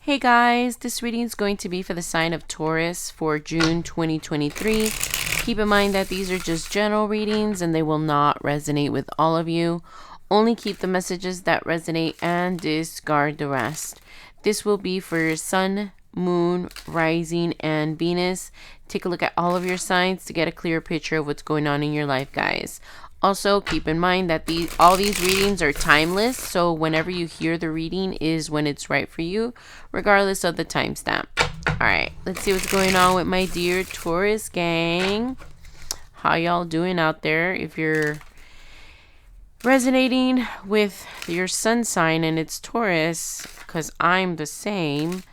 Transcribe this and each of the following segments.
Hey guys, this reading is going to be for the sign of Taurus for June 2023. Keep in mind that these are just general readings and they will not resonate with all of you. Only keep the messages that resonate and discard the rest. This will be for your sun, moon, rising, and Venus. Take a look at all of your signs to get a clear picture of what's going on in your life, guys. Also, keep in mind that all these readings are timeless, so whenever you hear the reading is when it's right for you, regardless of the timestamp. Alright, let's see what's going on with my dear Taurus gang. How y'all doing out there? If you're resonating with your sun sign and it's Taurus, because I'm the same,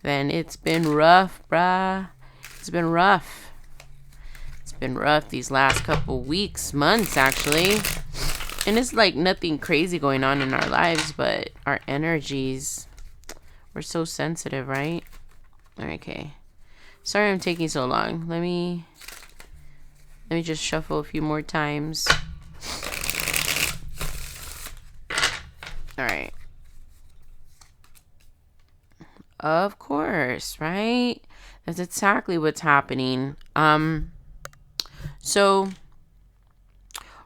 then it's been rough, bruh. It's been rough. It's been rough these last couple weeks, months actually. And it's like nothing crazy going on in our lives, but our energies, we're so sensitive, right? Okay. Sorry I'm taking so long. Let me just shuffle a few more times. All right. Of course, right? That's exactly what's happening. So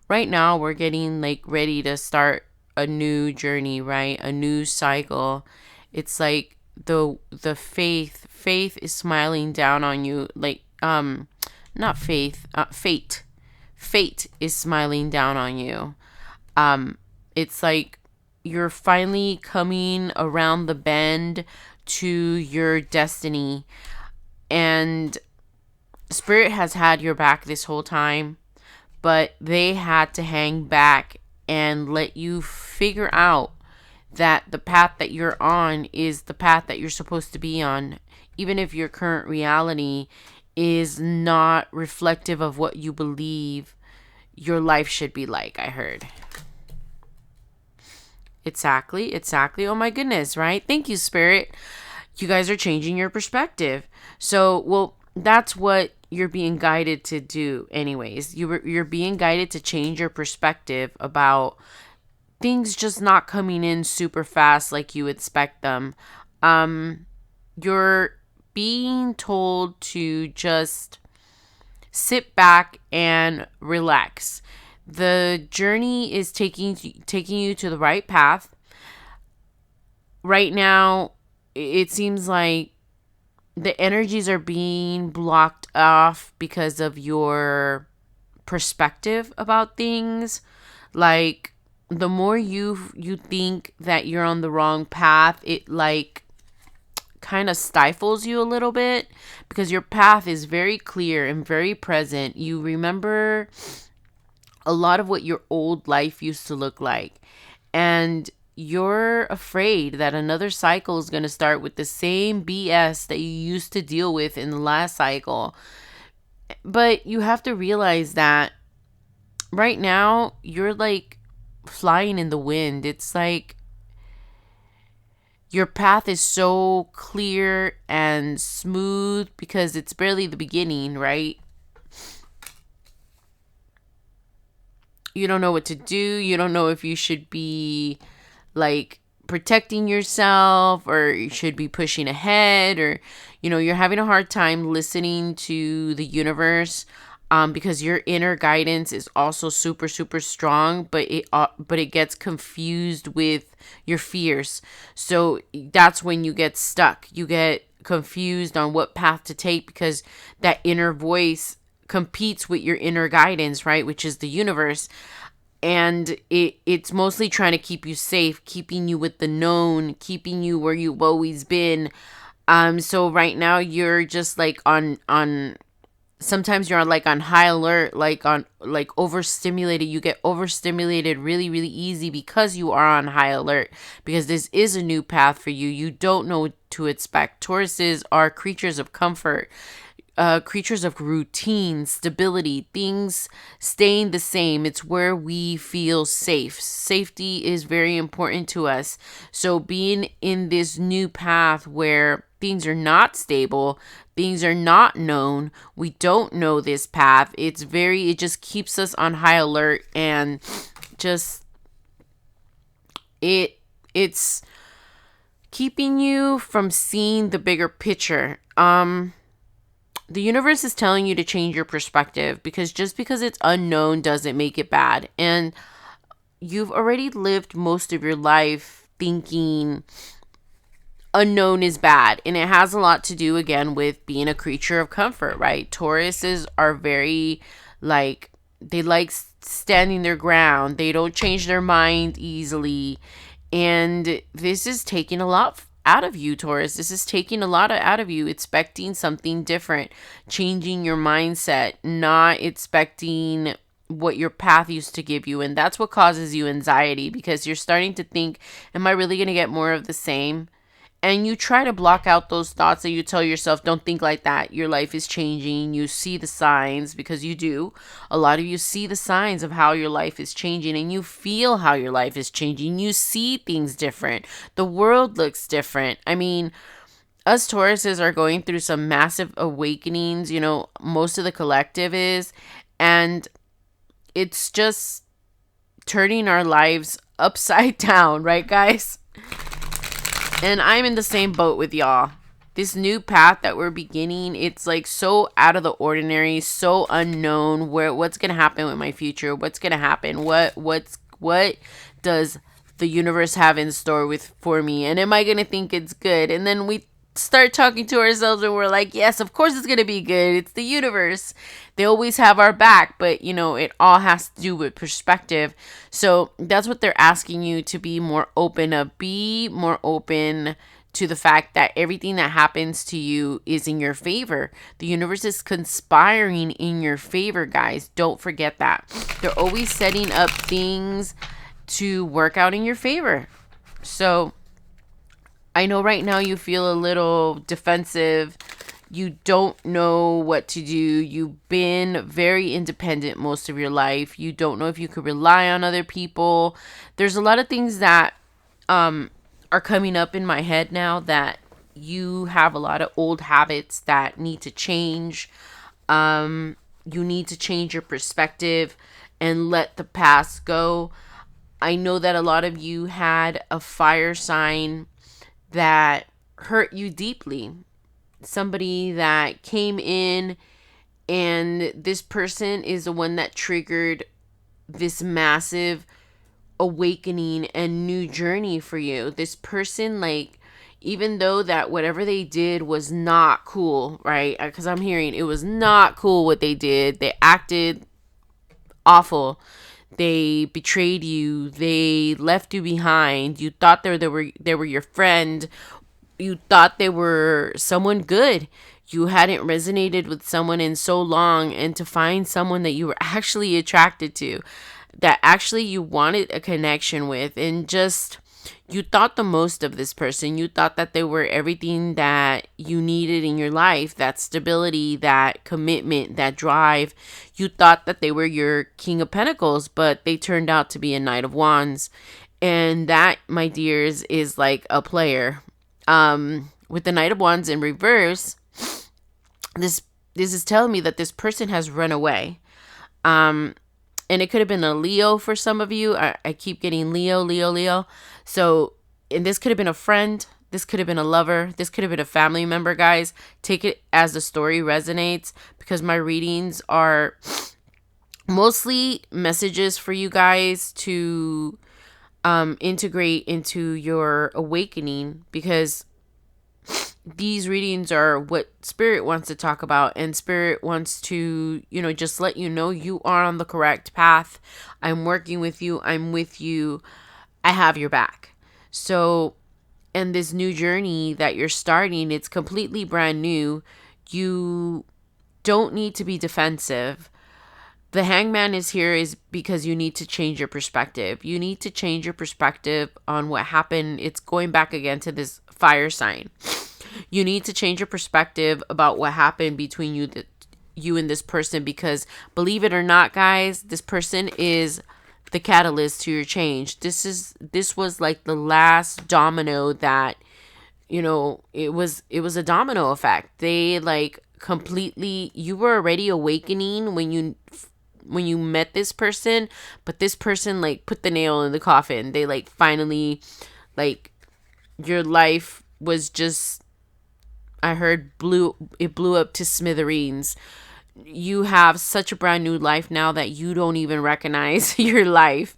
right now we're getting like ready to start a new journey, right? A new cycle. It's like the faith is smiling down on you, like not faith, fate is smiling down on you. It's like you're finally coming around the bend to your destiny, and Spirit has had your back this whole time, but they had to hang back and let you figure out that the path that you're on is the path that you're supposed to be on, even if your current reality is not reflective of what you believe your life should be like. I heard. Exactly. Oh my goodness, right? Thank you, Spirit. You guys are changing your perspective. So, well, that's what you're being guided to do anyways. You're being guided to change your perspective about things just not coming in super fast like you expect them. You're being told to just sit back and relax. The journey is taking you to the right path. Right now, it seems like the energies are being blocked off because of your perspective about things. Like, the more you think that you're on the wrong path, it like kind of stifles you a little bit, because your path is very clear and very present. You remember a lot of what your old life used to look like, and you're afraid that another cycle is going to start with the same BS that you used to deal with in the last cycle. But you have to realize that right now you're like flying in the wind. It's like your path is so clear and smooth because it's barely the beginning, right? You don't know what to do. You don't know if you should be like protecting yourself or you should be pushing ahead, or you're having a hard time listening to the universe, because your inner guidance is also super super strong, but it gets confused with your fears. So that's when you get stuck. You get confused on what path to take because that inner voice competes with your inner guidance, right, which is the universe. And it's mostly trying to keep you safe, keeping you with the known, keeping you where you've always been. So right now you're just like on sometimes you're like on high alert, like on like overstimulated. You get overstimulated really really easy because you are on high alert, because this is a new path for you. You don't know what to expect. Tauruses are creatures of comfort, creatures of routine, stability, things staying the same. It's where we feel safe. Safety is very important to us. So being in this new path where things are not stable, things are not known, we don't know this path, it just keeps us on high alert, and just it's keeping you from seeing the bigger picture. The universe is telling you to change your perspective, because just because it's unknown doesn't make it bad. And you've already lived most of your life thinking unknown is bad, and it has a lot to do again with being a creature of comfort, right? Tauruses are very like, they like standing their ground. They don't change their mind easily. And this is taking a lot out of you, Taurus. This is taking a lot out of you, expecting something different, changing your mindset, not expecting what your path used to give you. And that's what causes you anxiety, because you're starting to think, am I really going to get more of the same? And you try to block out those thoughts, and you tell yourself, don't think like that. Your life is changing. You see the signs, because you do. A lot of you see the signs of how your life is changing, and you feel how your life is changing. You see things different. The world looks different. I mean, us Tauruses are going through some massive awakenings. Most of the collective is. And it's just turning our lives upside down, right, guys? And I'm in the same boat with y'all. This new path that we're beginning, it's like so out of the ordinary, so unknown. What's gonna happen with my future? What's gonna happen? What does the universe have in store for me? And am I gonna think it's good? And then we start talking to ourselves, and we're like, yes, of course it's gonna be good. It's the universe. They always have our back. But it all has to do with perspective. So that's what they're asking you to be more open of. Be more open to the fact that everything that happens to you is in your favor. The universe is conspiring in your favor, guys. Don't forget that. They're always setting up things to work out in your favor. So I know right now you feel a little defensive. You don't know what to do. You've been very independent most of your life. You don't know if you could rely on other people. There's a lot of things that are coming up in my head now, that you have a lot of old habits that need to change. You need to change your perspective and let the past go. I know that a lot of you had a fire sign that hurt you deeply. Somebody that came in, and this person is the one that triggered this massive awakening and new journey for you. This person, like, even though that whatever they did was not cool, right? Because I'm hearing it was not cool what they did. They acted awful. They betrayed you. They left you behind. You thought they were your friend. You thought they were someone good. You hadn't resonated with someone in so long, and to find someone that you were actually attracted to, that actually you wanted a connection with, and just you thought the most of this person. You thought that they were everything that you needed in your life, that stability, that commitment, that drive. You thought that they were your King of Pentacles, but they turned out to be a Knight of Wands. And that, my dears, is like a player. With the Knight of Wands in reverse, this is telling me that this person has run away. And it could have been a Leo for some of you. I keep getting Leo. So, and this could have been a friend. This could have been a lover. This could have been a family member, guys. Take it as the story resonates, because my readings are mostly messages for you guys to integrate into your awakening, because these readings are what Spirit wants to talk about, and Spirit wants to, just let you know you are on the correct path. I'm working with you. I'm with you. I have your back. So, and this new journey that you're starting, it's completely brand new. You don't need to be defensive. The Hangman is here is because you need to change your perspective. You need to change your perspective on what happened. It's going back again to this fire sign. You need to change your perspective about what happened between you and this person, because believe it or not, guys, this person is the catalyst to your change. This was like the last domino that, it was a domino effect. They like completely, you were already awakening when you met this person, but this person like put the nail in the coffin. They like finally like your life was just, I heard, blew up to smithereens. You have such a brand new life now that you don't even recognize your life.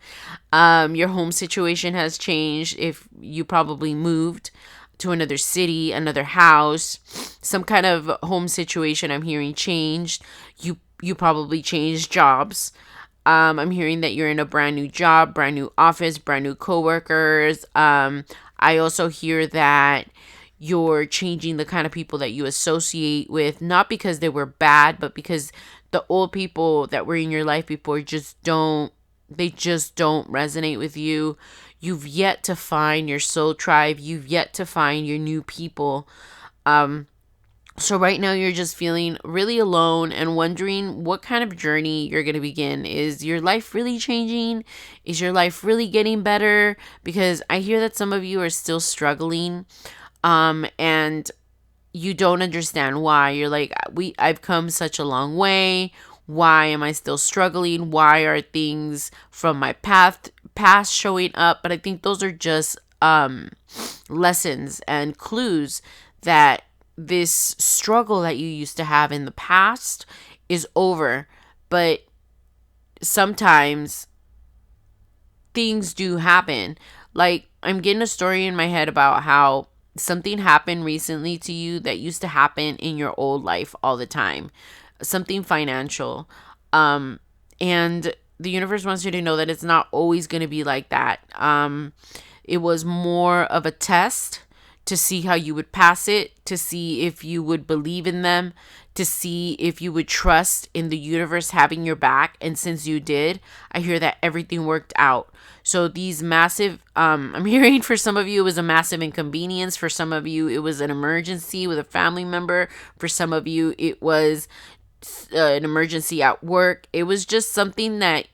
Your home situation has changed. If you probably moved to another city, another house, some kind of home situation, I'm hearing, changed. You probably changed jobs. I'm hearing that you're in a brand new job, brand new office, brand new coworkers. I also hear that you're changing the kind of people that you associate with, not because they were bad, but because the old people that were in your life before just don't resonate with you. You've yet to find your soul tribe. You've yet to find your new people. So right now you're just feeling really alone and wondering what kind of journey you're going to begin. Is your life really changing? Is your life really getting better? Because I hear that some of you are still struggling, and you don't understand why. You're like, I've come such a long way. Why am I still struggling? Why are things from my past showing up? But I think those are just lessons and clues that this struggle that you used to have in the past is over. But sometimes things do happen. Like, I'm getting a story in my head about how something happened recently to you that used to happen in your old life all the time. Something financial. And the universe wants you to know that it's not always going to be like that. It was more of a test to see how you would pass it, to see if you would believe in them, to see if you would trust in the universe having your back. And since you did, I hear that everything worked out. So these massive, I'm hearing for some of you, it was a massive inconvenience. For some of you, it was an emergency with a family member. For some of you, it was an emergency at work. It was just something that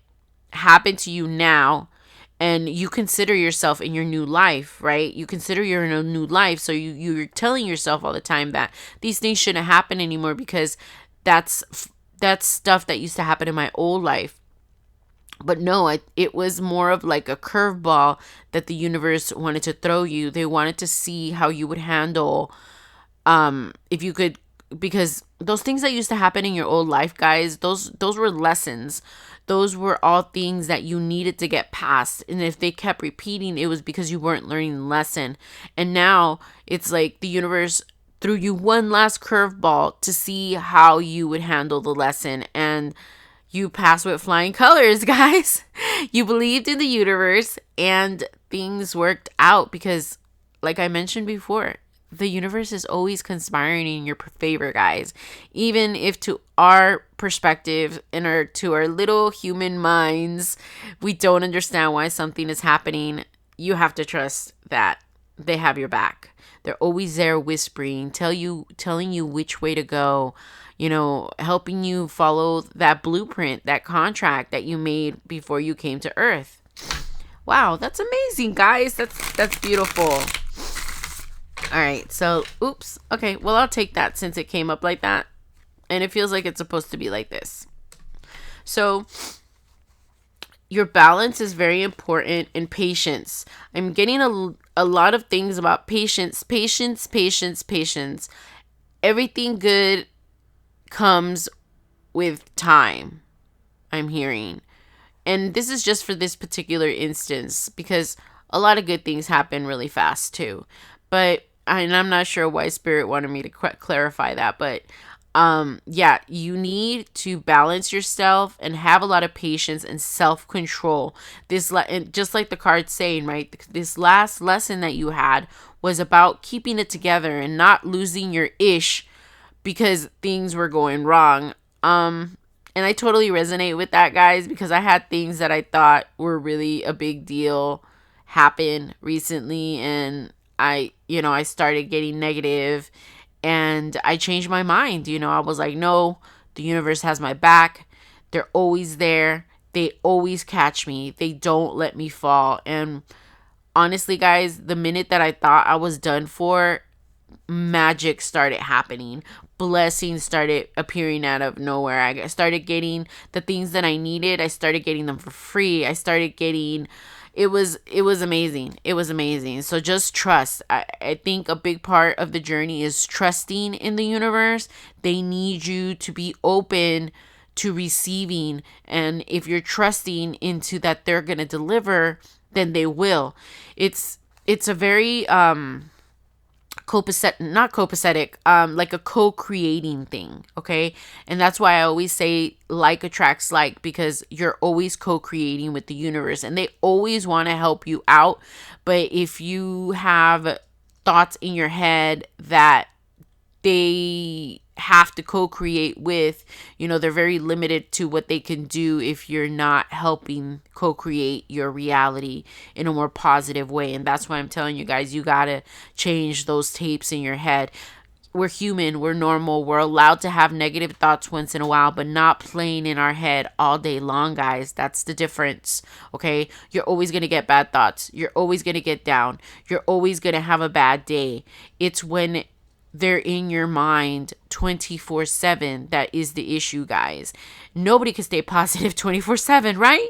happened to you now, and you consider yourself in your new life, right? You consider you're in a new life. So you're telling yourself all the time that these things shouldn't happen anymore because that's stuff that used to happen in my old life. But no, it was more of like a curveball that the universe wanted to throw you. They wanted to see how you would handle, if you could, because those things that used to happen in your old life, guys, those were lessons. Those were all things that you needed to get past. And if they kept repeating, it was because you weren't learning the lesson. And now it's like the universe threw you one last curveball to see how you would handle the lesson. And you passed with flying colors, guys. You believed in the universe and things worked out because, like I mentioned before, the universe is always conspiring in your favor, guys. Even if to our perspective and to our little human minds, we don't understand why something is happening, you have to trust that they have your back. They're always there whispering, telling you which way to go, helping you follow that blueprint, that contract that you made before you came to Earth. Wow, that's amazing, guys. That's beautiful. All right, so, oops. Okay, well, I'll take that since it came up like that. And it feels like it's supposed to be like this. So, your balance is very important, and patience. I'm getting a lot of things about patience. Everything good comes with time, I'm hearing. And this is just for this particular instance because a lot of good things happen really fast too. But I'm not sure why Spirit wanted me to clarify that, but yeah, you need to balance yourself and have a lot of patience and self-control. And just like the card's saying, right? This last lesson that you had was about keeping it together and not losing your ish because things were going wrong. And I totally resonate with that, guys, because I had things that I thought were really a big deal happen recently, and I started getting negative, and I changed my mind. I was like, no, the universe has my back. They're always there. They always catch me. They don't let me fall. And honestly, guys, the minute that I thought I was done for, magic started happening. Blessings started appearing out of nowhere. I started getting the things that I needed. I started getting them for free. I started getting it was amazing. It was amazing. So just trust. I think a big part of the journey is trusting in the universe. They need you to be open to receiving, and if you're trusting into that they're going to deliver, then they will. It's a very copacetic, not copacetic, like a co-creating thing. Okay. And that's why I always say like attracts like, because you're always co-creating with the universe and they always want to help you out. But if you have thoughts in your head that they have to co-create with, they're very limited to what they can do if you're not helping co-create your reality in a more positive way. And that's why I'm telling you guys, you gotta change those tapes in your head. We're human, we're normal, we're allowed to have negative thoughts once in a while, but not playing in our head all day long, guys. That's the difference. Okay, you're always gonna get bad thoughts, you're always gonna get down, you're always gonna have a bad day. It's when they're in your mind 24/7 that is the issue, guys. Nobody can stay positive 24/7, right?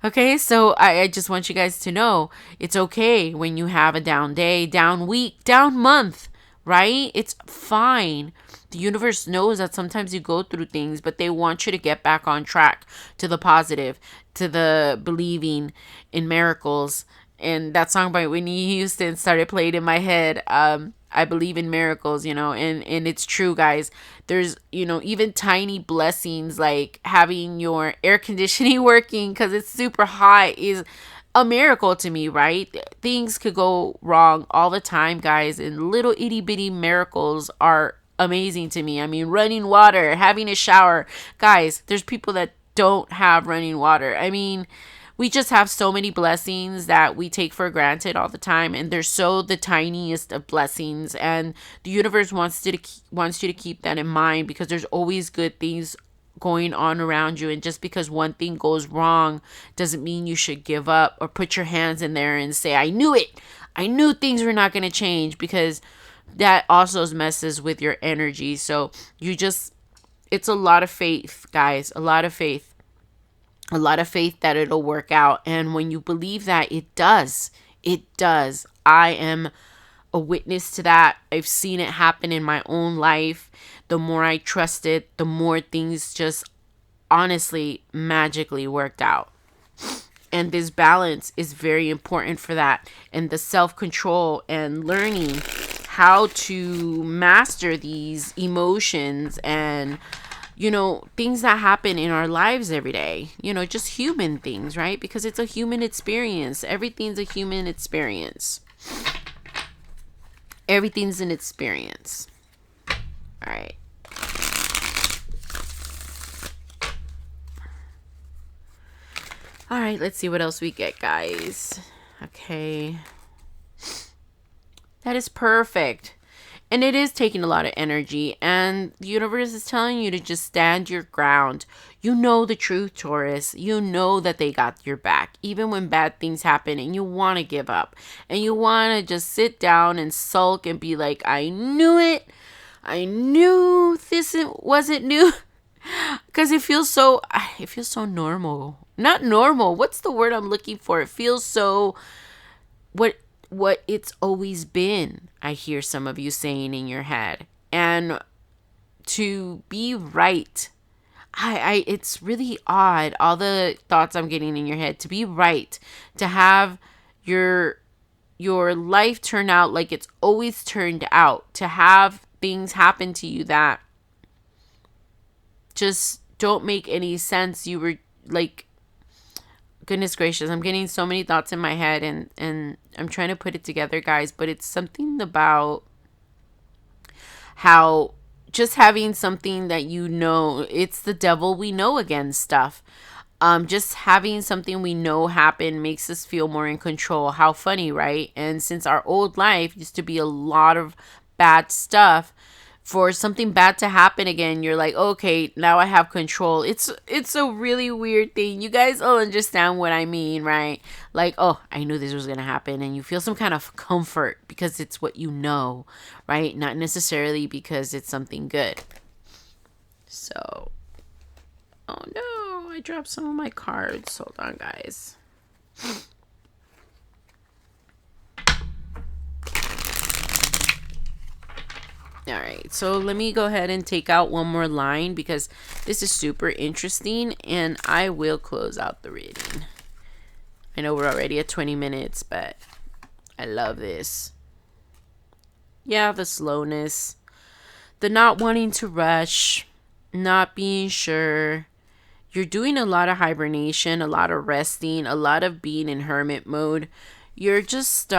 Okay, so I just want you guys to know it's okay when you have a down day, down week, down month, right? It's fine. The universe knows that sometimes you go through things, but they want you to get back on track to the positive, to the believing in miracles. And that song by Whitney Houston started playing in my head. I believe in miracles, and it's true, guys. There's, even tiny blessings like having your air conditioning working because it's super hot is a miracle to me, right? Things could go wrong all the time, guys, and little itty bitty miracles are amazing to me. I mean, running water, having a shower. Guys, there's people that don't have running water. I mean, we just have so many blessings that we take for granted all the time, and they're so the tiniest of blessings, and the universe wants you to keep that in mind, because there's always good things going on around you. And just because one thing goes wrong doesn't mean you should give up or put your hands in there and say, I knew it, I knew things were not going to change, because that also messes with your energy. So it's a lot of faith, guys, a lot of faith that it'll work out. And when you believe that, it does. I am a witness to that. I've seen it happen in my own life. The more I trust it, the more things just honestly magically worked out. And this balance is very important for that. And the self-control and learning how to master these emotions and things that happen in our lives every day, just human things, right? Because it's a human experience. Everything's a human experience. Everything's an experience. All right. All right, let's see what else we get, guys. Okay. That is perfect. And it is taking a lot of energy, and the universe is telling you to just stand your ground. You know the truth, Taurus. You know that they got your back, even when bad things happen and you want to give up. And you want to just sit down and sulk and be like, I knew it. I knew this wasn't new. Because it feels so normal. Not normal. What's the word I'm looking for? It feels so what it's always been, I hear some of you saying in your head. And to be right, it's really odd, all the thoughts I'm getting in your head. To be right, to have your life turn out like it's always turned out, to have things happen to you that just don't make any sense. You were like, goodness gracious, I'm getting so many thoughts in my head, and I'm trying to put it together, guys, but it's something about how just having something that it's the devil we know again stuff. Just having something we know happen makes us feel more in control. How funny, right? And since our old life used to be a lot of bad stuff, for something bad to happen again, you're like, okay, now I have control. It's a really weird thing. You guys all understand what I mean, right? Like, oh, I knew this was going to happen. And you feel some kind of comfort because it's what you know, right? Not necessarily because it's something good. So, oh no, I dropped some of my cards. Hold on, guys. All right, so let me go ahead and take out one more line because this is super interesting, and I will close out the reading. I know we're already at 20 minutes, but I love this. Yeah, the slowness, the not wanting to rush, not being sure. You're doing a lot of hibernation, a lot of resting, a lot of being in hermit mode. You're just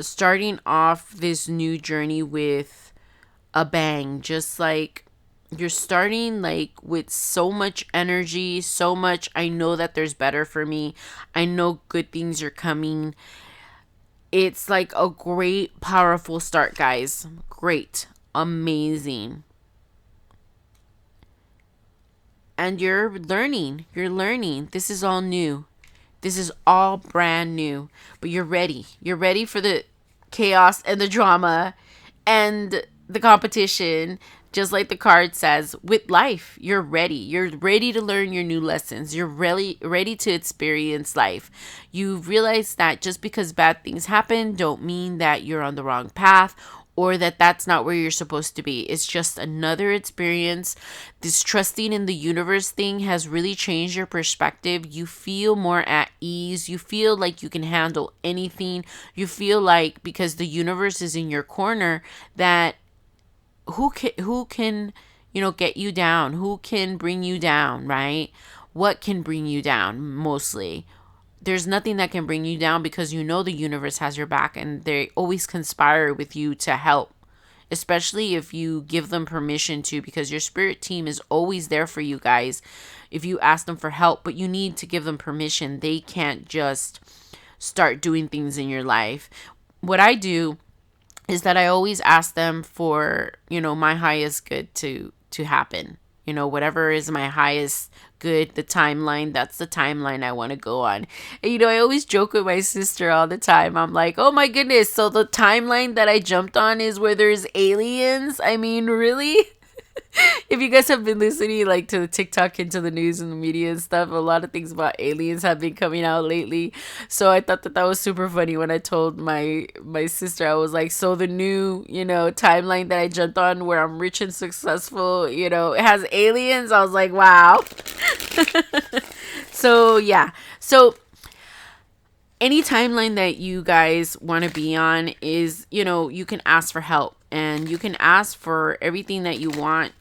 starting off this new journey with a bang, just like you're starting like with so much energy, so much I know that there's better for me. I know good things are coming. It's like a great powerful start, guys. Great. Amazing. And you're learning. This is all new. This is all brand new, but you're ready. You're ready for the chaos and the drama and the competition. Just like the card says, with life, you're ready. You're ready to learn your new lessons. You're really ready to experience life. You realize that just because bad things happen don't mean that you're on the wrong path or that that's not where you're supposed to be. It's just another experience. This trusting in the universe thing has really changed your perspective. You feel more at ease. You feel like you can handle anything. You feel like because the universe is in your corner that who can get you down? Who can bring you down, right? What can bring you down mostly? There's nothing that can bring you down because you know the universe has your back and they always conspire with you to help, especially if you give them permission to, because your spirit team is always there for you guys if you ask them for help, but you need to give them permission. They can't just start doing things in your life. What I do is that I always ask them for, my highest good to happen. Whatever is my highest good, the timeline, that's the timeline I want to go on. And, I always joke with my sister all the time. I'm like, oh my goodness, so the timeline that I jumped on is where there's aliens? I mean, really? If you guys have been listening like to the TikTok into the news and the media and stuff, a lot of things about aliens have been coming out lately. So I thought that was super funny when I told my sister. I was like, so the new timeline that I jumped on where I'm rich and successful, it has aliens. I was like, wow. So yeah, so any timeline that you guys want to be on is, you can ask for help and you can ask for everything that you want,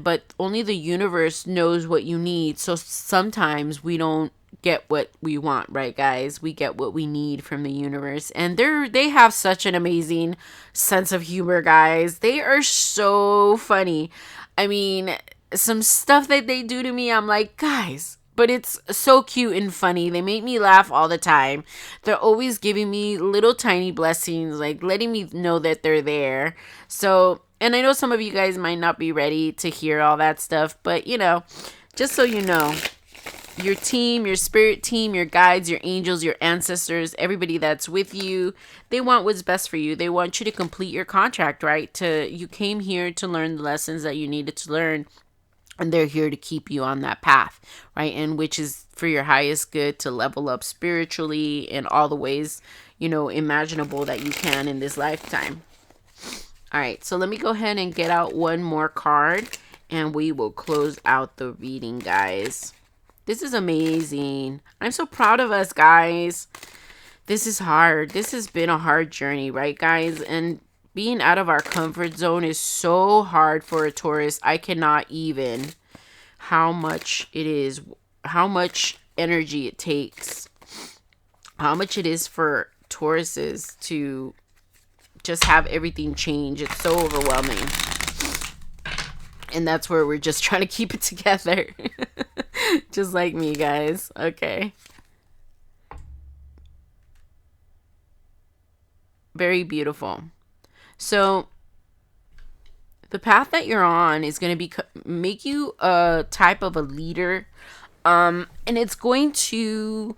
but only the universe knows what you need. So sometimes we don't get what we want, right, guys? We get what we need from the universe. And they have such an amazing sense of humor, guys. They are so funny. I mean, some stuff that they do to me, I'm like, guys, but it's so cute and funny. They make me laugh all the time. They're always giving me little tiny blessings, like letting me know that they're there. So, and I know some of you guys might not be ready to hear all that stuff, but just so you know, your team, your spirit team, your guides, your angels, your ancestors, everybody that's with you, they want what's best for you. They want you to complete your contract, right? You came here to learn the lessons that you needed to learn. And they're here to keep you on that path, right? And which is for your highest good, to level up spiritually in all the ways, imaginable that you can in this lifetime. All right, so let me go ahead and get out one more card and we will close out the reading, guys. This is amazing. I'm so proud of us, guys. This is hard. This has been a hard journey, right, guys? And being out of our comfort zone is so hard for a Taurus. I cannot even how much it is, how much energy it takes, how much it is for Tauruses to just have everything change. It's so overwhelming. And that's where we're just trying to keep it together. Just like me, guys. Okay. Very beautiful. So the path that you're on is going to make you a type of a leader. And it's going to,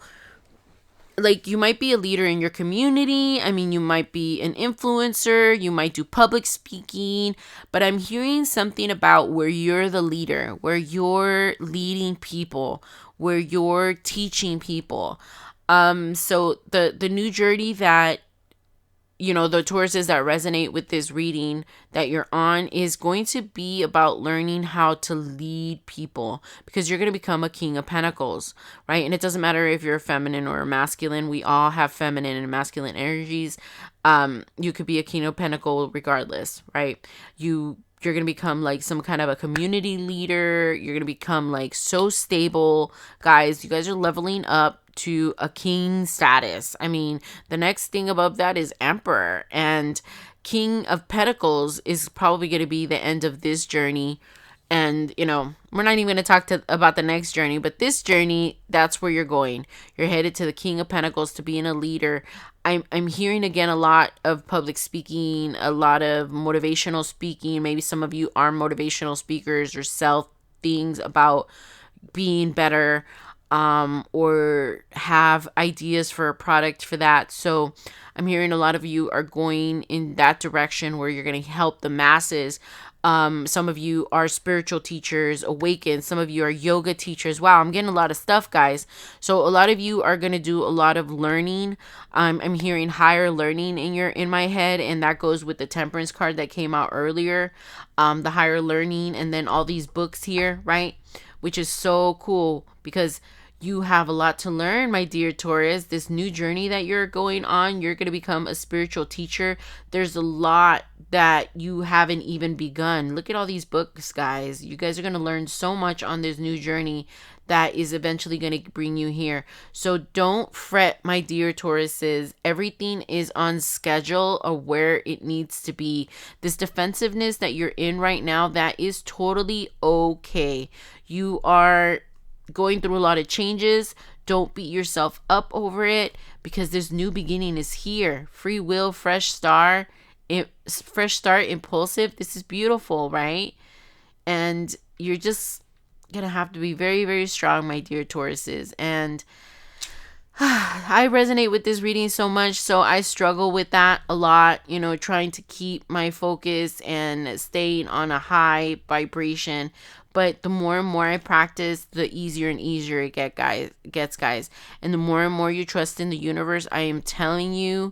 like, you might be a leader in your community. I mean, you might be an influencer. You might do public speaking. But I'm hearing something about where you're the leader, where you're leading people, where you're teaching people. So the new journey that the Tauruses that resonate with this reading that you're on is going to be about learning how to lead people, because you're going to become a King of Pentacles, right? And it doesn't matter if you're feminine or masculine. We all have feminine and masculine energies. You could be a King of Pentacles regardless, right? You're going to become like some kind of a community leader. You're going to become like so stable. Guys, you guys are leveling up to a king status. I mean, the next thing above that is emperor, and King of Pentacles is probably going to be the end of this journey. And we're not even going to talk about the next journey, but this journey, that's where you're going. You're headed to the King of Pentacles, to being a leader. I'm hearing again a lot of public speaking, a lot of motivational speaking. Maybe some of you are motivational speakers or sell things about being better, or have ideas for a product for that. So I'm hearing a lot of you are going in that direction where you're going to help the masses. Some of you are spiritual teachers, awakened. Some of you are yoga teachers. Wow, I'm getting a lot of stuff, guys. So a lot of you are going to do a lot of learning. I'm hearing higher learning in my head, and that goes with the Temperance card that came out earlier. The higher learning, and then all these books here, right? Which is so cool, because you have a lot to learn, my dear Taurus. This new journey that you're going on, you're going to become a spiritual teacher. There's a lot that you haven't even begun. Look at all these books, guys. You guys are going to learn so much on this new journey that is eventually going to bring you here. So don't fret, my dear Tauruses. Everything is on schedule of where it needs to be. This defensiveness that you're in right now, that is totally okay. You are going through a lot of changes. Don't beat yourself up over it, because this new beginning is here. Free will, fresh start, impulsive. This is beautiful, right? And you're just gonna have to be very, very strong, my dear Tauruses. And I resonate with this reading so much, so I struggle with that a lot, trying to keep my focus and staying on a high vibration. But the more and more I practice, the easier and easier it gets, guys. And the more and more you trust in the universe, I am telling you,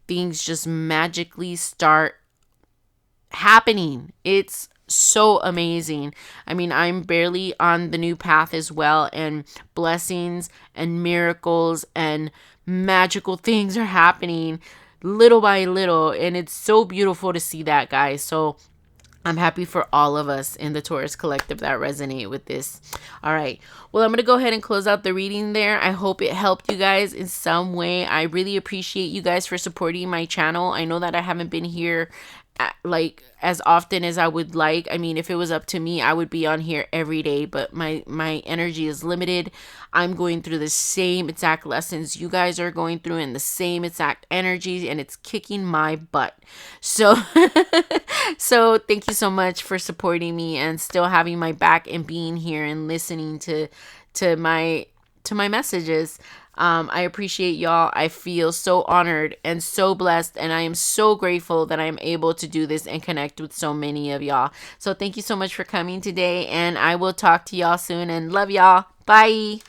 things just magically start happening. It's so amazing. I mean, I'm barely on the new path as well, and blessings and miracles and magical things are happening little by little, and it's so beautiful to see that, guys. So I'm happy for all of us in the Taurus collective that resonate with this. All right. Well, I'm going to go ahead and close out the reading there. I hope it helped you guys in some way. I really appreciate you guys for supporting my channel. I know that I haven't been here like as often as I would like. I mean, if it was up to me, I would be on here every day, but my energy is limited. I'm going through the same exact lessons you guys are going through, and the same exact energy, and it's kicking my butt. So so thank you so much for supporting me and still having my back and being here and listening to my messages. I appreciate y'all. I feel so honored and so blessed, and I am so grateful that I'm able to do this and connect with so many of y'all. So thank you so much for coming today, and I will talk to y'all soon, and love y'all. Bye.